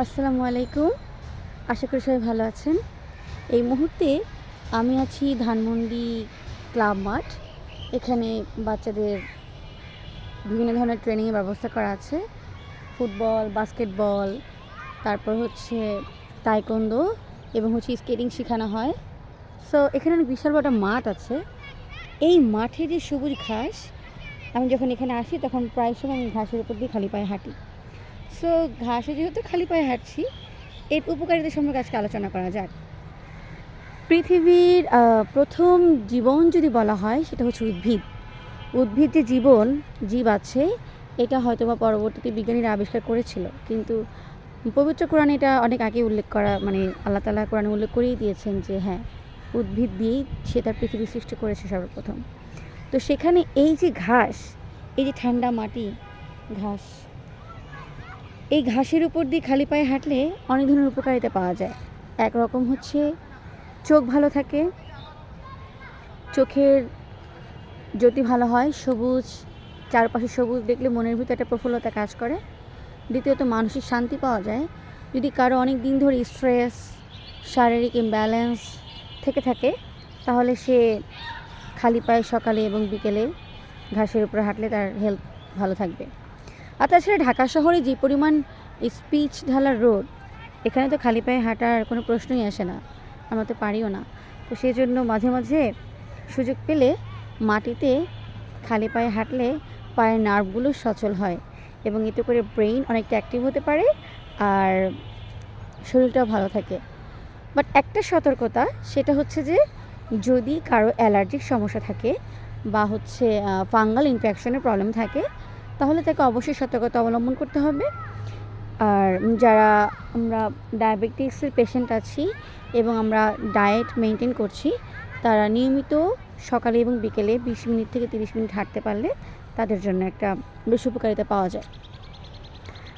আসসালামু আলাইকুম। আশা করি সবাই ভালো আছেন। এই মুহূর্তে আমি আছি ধানমন্ডি ক্লাব মাঠ। এখানে বাচ্চাদের বিভিন্ন ধরনের ট্রেনিংয়ের ব্যবস্থা করা আছে। ফুটবল, বাস্কেটবল, তারপর হচ্ছে তাইকোয়ান্ডো এবং স্কেটিং শেখানো হয়। সো এখানে অনেক বিশাল বড় একটা মাঠ আছে। এই মাঠে যে সবুজ ঘাস, আমি যখন এখানে আসি তখন প্রায় সময় আমি ঘাসের উপর দিয়ে খালি পায়ে হাঁটি। সো ঘাসে যেহেতু খালি পায়ে হাঁটছি, এর উপকারিতা সম্পর্কে আজকে আলোচনা করা যাক। পৃথিবীর প্রথম জীবন যদি বলা হয় সেটা হচ্ছে উদ্ভিদ। উদ্ভিদ যে জীব আছে, এটা হয়তো বা পরবর্তীতে বিজ্ঞানীরা আবিষ্কার করেছিল, কিন্তু পবিত্র কোরআনে এটা অনেক আগে উল্লেখ করা, মানে আল্লাহ তাআলা কোরআনে উল্লেখ করেই দিয়েছেন যে হ্যাঁ, উদ্ভিদ দিয়েই সে তার পৃথিবী সৃষ্টি করেছে সর্বপ্রথম। তো সেখানে এই যে ঘাস, এই যে ঠান্ডা মাটি, ঘাস, এই ঘাসের উপর দিয়ে খালি পায়ে হাঁটলে অনেক ধরনের উপকারিতা পাওয়া যায়। একরকম হচ্ছে চোখ ভালো থাকে, চোখের জ্যোতি ভালো হয়, সবুজ, চারপাশে সবুজ দেখলে মনের ভিতরে একটা প্রফুল্লতা কাজ করে। দ্বিতীয়ত মানসিক শান্তি পাওয়া যায়। যদি কারো অনেক দিন ধরে স্ট্রেস, শারীরিক ইমব্যালেন্স থেকে থাকে, তাহলে সে খালি পায়ে সকালে এবং বিকেলে ঘাসের উপরে হাঁটলে তার হেলথ ভালো থাকবে। আর তাছাড়া ঢাকা শহরে যে পরিমাণ স্পিচ ঢালার রোড, এখানে তো খালি পায়ে হাঁটার কোনো প্রশ্নই আসে না, আমরা তো পারিও না। তো সেই জন্য মাঝে মাঝে সুযোগ পেলে মাটিতে খালি পায়ে হাঁটলে পায়ের নার্ভগুলো সচল হয় এবং এতে করে ব্রেইন অনেকটা অ্যাক্টিভ হতে পারে আর শরীরটাও ভালো থাকে। বাট একটা সতর্কতা, সেটা হচ্ছে যে যদি কারো অ্যালার্জিক সমস্যা থাকে বা ফাঙ্গাল ইনফেকশনের প্রবলেম থাকে, তাহলে তাকে অবশ্যই সতর্কতা অবলম্বন করতে হবে। আর যারা আমরা ডায়াবেটিক্সের পেশেন্ট আছি এবং আমরা ডায়েট মেনটেন করছি, তারা নিয়মিত সকালে এবং বিকেলে 20 মিনিট থেকে 30 মিনিট হাঁটতে পারলে তাদের জন্য একটা বেশ উপকারিতা পাওয়া যায়।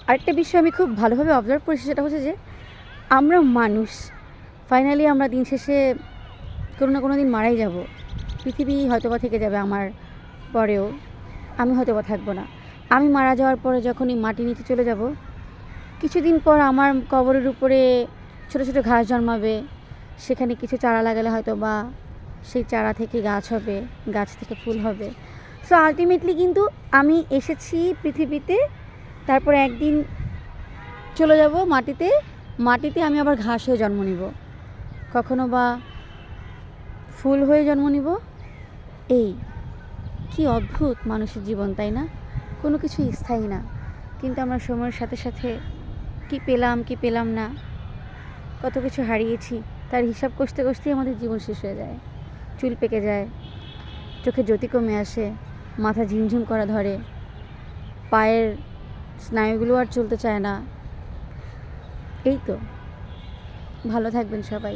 আরেকটা বিষয় আমি খুব ভালোভাবে অবজার্ভ করেছি, সেটা হচ্ছে যে আমরা মানুষ, ফাইনালি আমরা দিন শেষে কোনো না কোনো দিন মারাই যাব। পৃথিবী হয়তোবা থেকে যাবে আমার পরেও, আমি হয়তোবা থাকবো না। আমি মারা যাওয়ার পরে যখন এই মাটি নিচে চলে যাব, কিছুদিন পর আমার কবরের উপরে ছোটো ছোটো ঘাস জন্মাবে। সেখানে কিছু চারা লাগালে হয়তো বা সেই চারা থেকে গাছ হবে, গাছ থেকে ফুল হবে। সো আলটিমেটলি কিন্তু আমি এসেছি পৃথিবীতে, তারপর একদিন চলে যাব মাটিতে, মাটিতে আমি আবার ঘাস হয়ে জন্ম নিব, কখনো বা ফুল হয়ে জন্ম নিব। এই কি অদ্ভুত মানুষের জীবন, তাই না? কোনো কিছু স্থায়ী না, কিন্তু আমরা সময়ের সাথে সাথে কি পেলাম না, কত কিছু হারিয়েছি, তার হিসাব কষতে কষতেই আমাদের জীবন শেষ হয়ে যায়। চুল পেকে যায়, চোখে জ্যোতি কমে আসে, মাথা ঝিমঝিম করা ধরে, পায়ের স্নায়ুগুলো আর চলতে চায় না। এই তো, ভালো থাকবেন সবাই।